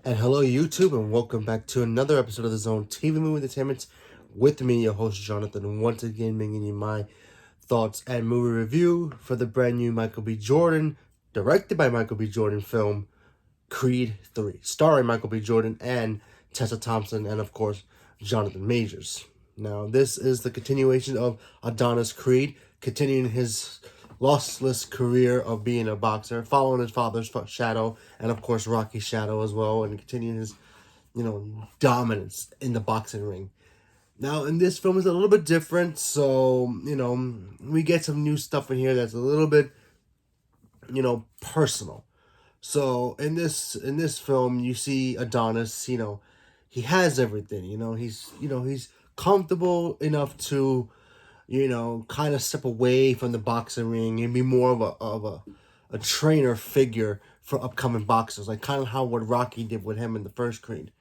And hello, YouTube, and welcome back to another episode of the Zone TV Movie Entertainment with me, your host, Jonathan, once again bringing you my thoughts and movie review for the brand new Michael B. Jordan, directed by Michael B. Jordan film, Creed 3, starring Michael B. Jordan and Tessa Thompson, and of course, Jonathan Majors. Now, this is the continuation of Adonis Creed, continuing his lossless career of being a boxer, following his father's shadow, and of course Rocky's shadow as well, and continuing his, dominance in the boxing ring. Now, in this film is a little bit different, so, we get some new stuff in here that's a little bit, personal. So, in this film, you see Adonis, he has everything, he's comfortable enough to kind of step away from the boxing ring and be more of a trainer figure for upcoming boxers, like kind of how what Rocky did with him in the first Creed.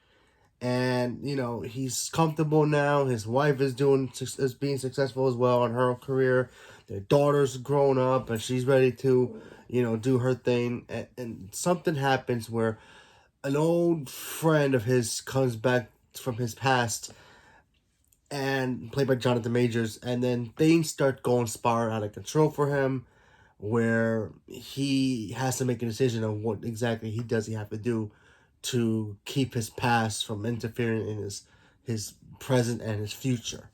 And he's comfortable now. His wife is being successful as well in her career. Their daughter's grown up and she's ready to do her thing. And something happens where an old friend of his comes back from his past, and played by Jonathan Majors, and then things start going spiral out of control for him, where he has to make a decision on what exactly he have to do to keep his past from interfering in his present and his future.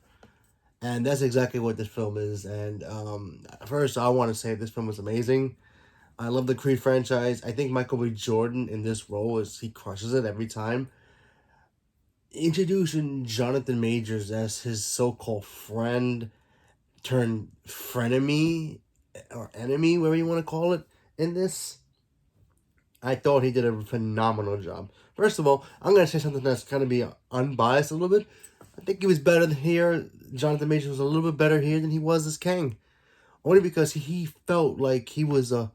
And that's exactly what this film is. And first, I want to say this film was amazing. I love the Creed franchise. I think Michael B. Jordan in this role he crushes it every time. Introducing Jonathan Majors as his so-called friend turned frenemy or enemy, whatever you want to call it, in this, I thought he did a phenomenal job. First of all, I'm going to say something that's going to be unbiased a little bit. I think he was better than here. Jonathan Majors was a little bit better here than he was as Kang. Only because he felt like he was a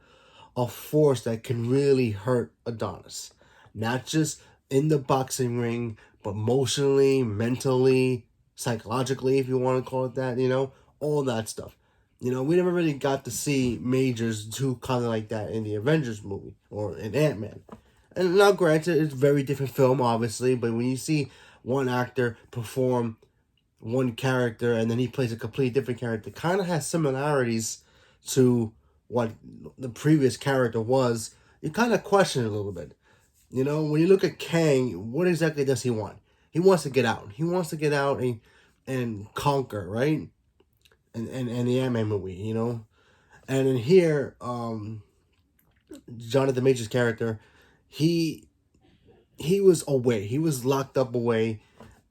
force that can really hurt Adonis. Not just in the boxing ring, but emotionally, mentally, psychologically, if you want to call it that, all that stuff. We never really got to see Majors do kind of like that in the Avengers movie or in Ant-Man. And now, granted, it's a very different film, obviously, but when you see one actor perform one character and then he plays a completely different character, kind of has similarities to what the previous character was, you kind of question it a little bit. When you look at Kang, what exactly does he want? He wants to get out. He wants to get out and conquer, right? And the Ant-Man movie, And in here, Jonathan Majors' character, he was away. He was locked up away,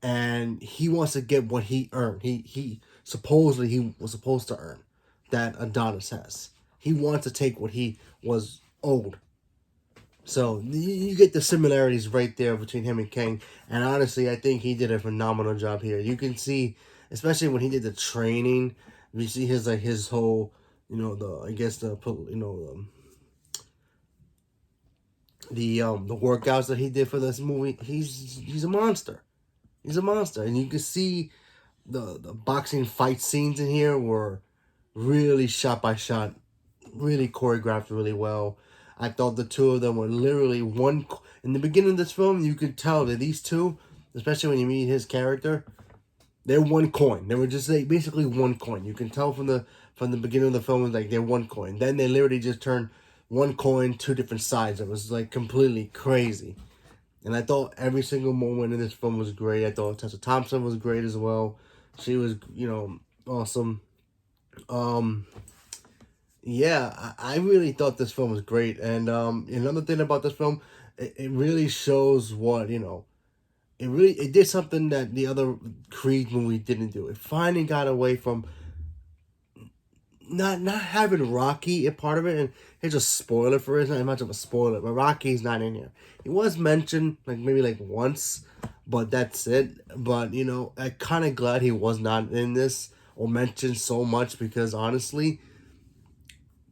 and he wants to get what he earned. He supposedly he was supposed to earn that Adonis has. He wants to take what he was owed. So you get the similarities right there between him and Kang. And honestly, I think he did a phenomenal job here. You can see, especially when he did the training, you see his whole, the workouts that he did for this movie. He's a monster. He's a monster, and you can see the boxing fight scenes in here were really shot by shot, really choreographed really well. I thought the two of them were literally one. In the beginning of this film, you could tell that these two, especially when you meet his character, they're one coin. They were just basically one coin. You can tell from the beginning of the film, like they're one coin. Then they literally just turned one coin, two different sides. It was like completely crazy. And I thought every single moment in this film was great. I thought Tessa Thompson was great as well. She was, awesome. Yeah, I really thought this film was great. And another thing about this film, it really shows what, it did something that the other Creed movie didn't do. It finally got away from not having Rocky a part of it. And here's a spoiler for it. It's not much of a spoiler, but Rocky's not in here. He was mentioned maybe once, but that's it. But I'm kind of glad he was not in this or mentioned so much, because honestly,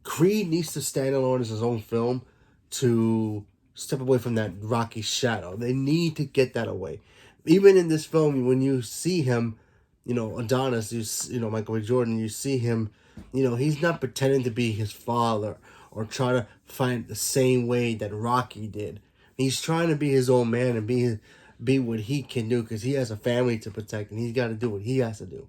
Creed needs to stand alone as his own film to step away from that Rocky shadow. They need to get that away. Even in this film, when you see him, Adonis, Michael B. Jordan, you see him, he's not pretending to be his father or try to find the same way that Rocky did. He's trying to be his own man and be what he can do, because he has a family to protect and he's got to do what he has to do.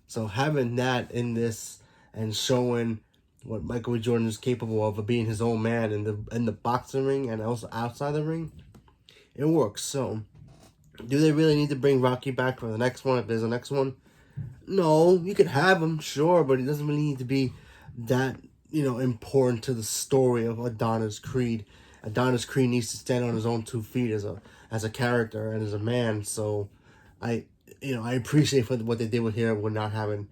So having that in this and showing what Michael B. Jordan is capable of being his own man in the boxing ring and also outside the ring, it works. So, do they really need to bring Rocky back for the next one if there's a next one? No, you could have him, sure, but it doesn't really need to be that, important to the story of Adonis Creed. Adonis Creed needs to stand on his own 2 feet as a character and as a man. So, I I appreciate what they did with here with not having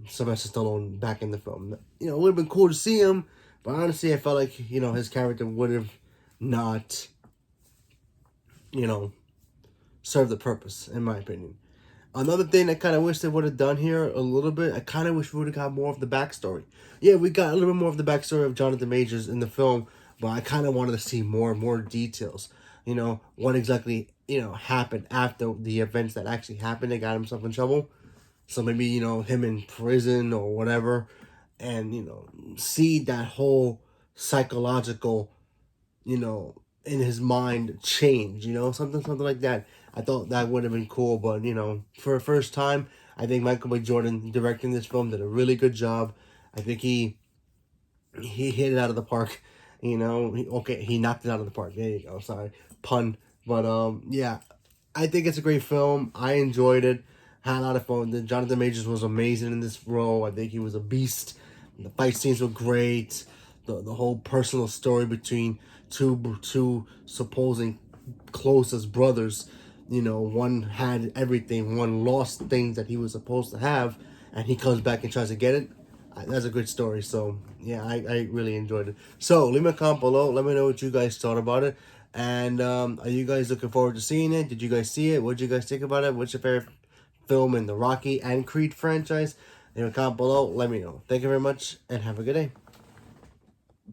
Sylvester Stallone back in the film. It would have been cool to see him, but honestly, I felt like his character would have not served the purpose, in my opinion. Another thing I kind of wish they would have done here a little bit, I kind of wish we would have got more of the backstory. Yeah, we got a little bit more of the backstory of Jonathan Majors in the film, but I kind of wanted to see more details. What exactly, happened after the events that actually happened that got himself in trouble. So maybe, him in prison or whatever, and, see that whole psychological, in his mind change, something like that. I thought that would have been cool, but, for a first time, I think Michael B. Jordan directing this film did a really good job. I think he hit it out of the park, he knocked it out of the park. There you go, sorry, pun. But, yeah, I think it's a great film. I enjoyed it. Had a lot of fun. Jonathan Majors was amazing in this role. I think he was a beast. The fight scenes were great. The whole personal story between two supposing closest brothers. One had everything. One lost things that he was supposed to have, and he comes back and tries to get it. That's a good story. So, yeah, I really enjoyed it. So, leave me a comment below. Let me know what you guys thought about it. And are you guys looking forward to seeing it? Did you guys see it? What did you guys think about it? What's your favorite film in the Rocky and Creed franchise? Leave a comment below. Let me know. Thank you very much, and have a good day.